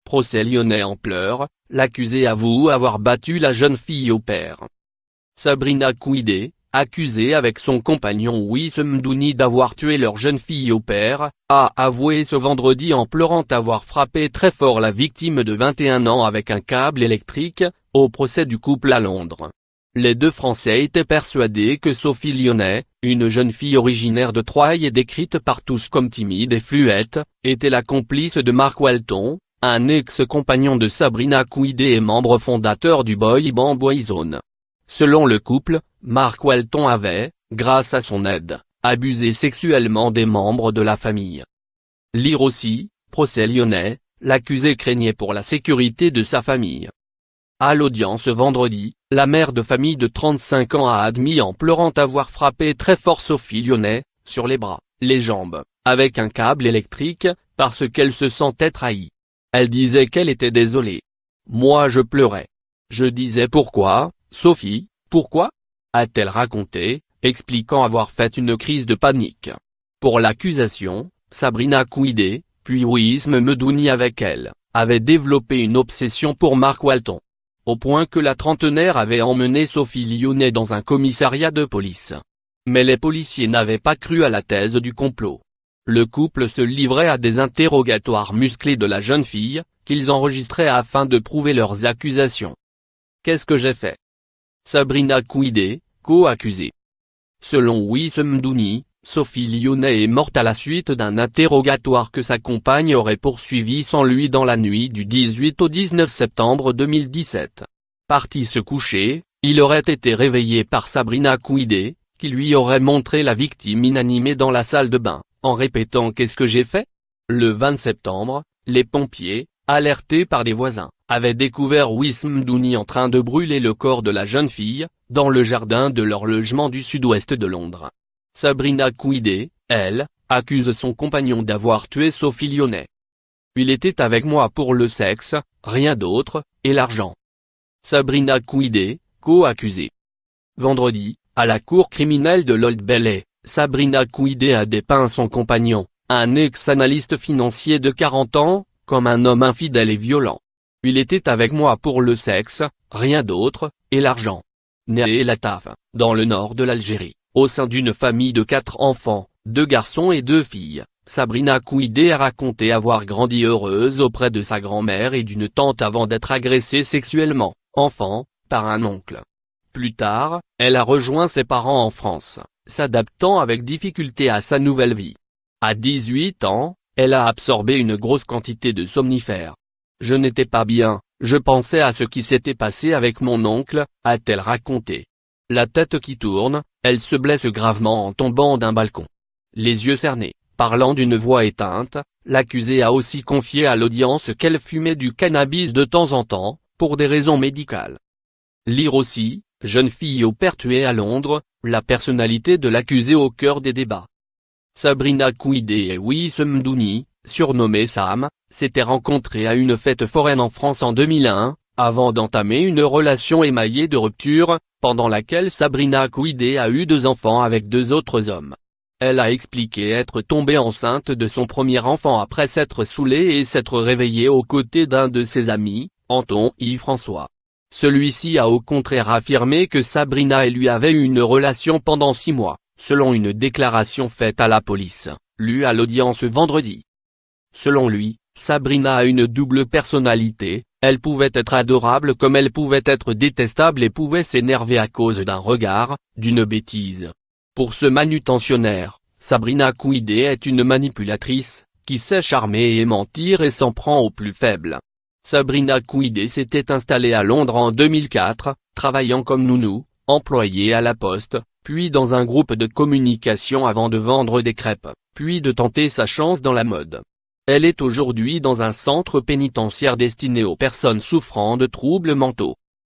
procès lyonnais en pleurs, l'accusé avoue avoir battu la jeune fille au père. Sabrina Kouidé, accusée avec son compagnon Wissem Mdouni d'avoir tué leur jeune fille au père, a avoué ce vendredi en pleurant avoir frappé très fort la victime de 21 ans avec un câble électrique, au procès du couple à Londres. Les deux Français étaient persuadés que Sophie Lyonnais, une jeune fille originaire de Troyes et décrite par tous comme timide et fluette, était la complice de Mark Welton, un ex-compagnon de Sabrina Kouidé et membre fondateur du boy band Boyzone. Selon le couple, Mark Welton avait, grâce à son aide, abusé sexuellement des membres de la famille. Lire aussi, procès lyonnais, l'accusé craignait pour la sécurité de sa famille. À l'audience vendredi, la mère de famille de 35 ans a admis en pleurant avoir frappé très fort Sophie Lyonnais, sur les bras, les jambes, avec un câble électrique, parce qu'elle se sentait trahie. Elle disait qu'elle était désolée. Moi je pleurais. Je disais pourquoi, Sophie, pourquoi ? A-t-elle raconté, expliquant avoir fait une crise de panique. Pour l'accusation, Sabrina Kouidé, puis Wissem Mdouni avec elle, avait développé une obsession pour Mark Welton. Au point que la trentenaire avait emmené Sophie Lyonnais dans un commissariat de police. Mais les policiers n'avaient pas cru à la thèse du complot. Le couple se livrait à des interrogatoires musclés de la jeune fille, qu'ils enregistraient afin de prouver leurs accusations. Qu'est-ce que j'ai fait ? Sabrina Kouidé, co-accusée. Selon Wissem Mdouni, Sophie Lyonnais est morte à la suite d'un interrogatoire que sa compagne aurait poursuivi sans lui dans la nuit du 18 au 19 septembre 2017. Parti se coucher, il aurait été réveillé par Sabrina Kouidé, qui lui aurait montré la victime inanimée dans la salle de bain, en répétant « Qu'est-ce que j'ai fait ?» Le 20 septembre, les pompiers, alertés par des voisins, avaient découvert Wissem Mdouni en train de brûler le corps de la jeune fille, dans le jardin de leur logement du sud-ouest de Londres. Sabrina Kouidé, elle, accuse son compagnon d'avoir tué Sophie Lyonnais. Il était avec moi pour le sexe, rien d'autre, et l'argent. Sabrina Kouidé, co-accusée. Vendredi, à la cour criminelle de l'Old Bailey, Sabrina Kouidé a dépeint son compagnon, un ex-analyste financier de 40 ans, comme un homme infidèle et violent. Il était avec moi pour le sexe, rien d'autre, et l'argent. Né à El Attaf, dans le nord de l'Algérie. Au sein d'une famille de 4 enfants, 2 garçons et 2 filles, Sabrina Kouidé a raconté avoir grandi heureuse auprès de sa grand-mère et d'une tante avant d'être agressée sexuellement, enfant, par un oncle. Plus tard, elle a rejoint ses parents en France, s'adaptant avec difficulté à sa nouvelle vie. À 18 ans, elle a absorbé une grosse quantité de somnifères. Je n'étais pas bien, je pensais à ce qui s'était passé avec mon oncle, a-t-elle raconté. La tête qui tourne, elle se blesse gravement en tombant d'un balcon. Les yeux cernés, parlant d'une voix éteinte, l'accusée a aussi confié à l'audience qu'elle fumait du cannabis de temps en temps, pour des raisons médicales. Lire aussi, jeune fille au père tuée à Londres, la personnalité de l'accusé au cœur des débats. Sabrina Kouidé et Wissem Mdouni, surnommé Sam, s'étaient rencontrés à une fête foraine en France en 2001, avant d'entamer une relation émaillée de rupture, pendant laquelle Sabrina Kouidé a eu 2 enfants avec 2 autres hommes. Elle a expliqué être tombée enceinte de son premier enfant après s'être saoulée et s'être réveillée aux côtés d'un de ses amis, Anton Yves François. Celui-ci a au contraire affirmé que Sabrina et lui avaient eu une relation pendant 6 mois, selon une déclaration faite à la police, lue à l'audience vendredi. Selon lui, Sabrina a une double personnalité, elle pouvait être adorable comme elle pouvait être détestable et pouvait s'énerver à cause d'un regard, d'une bêtise. Pour ce manutentionnaire, Sabrina Kouidé est une manipulatrice, qui sait charmer et mentir et s'en prend aux plus faibles. Sabrina Kouidé s'était installée à Londres en 2004, travaillant comme nounou, employée à la poste, puis dans un groupe de communication avant de vendre des crêpes, puis de tenter sa chance dans la mode. Elle est aujourd'hui dans un centre pénitentiaire destiné aux personnes souffrant de troubles mentaux.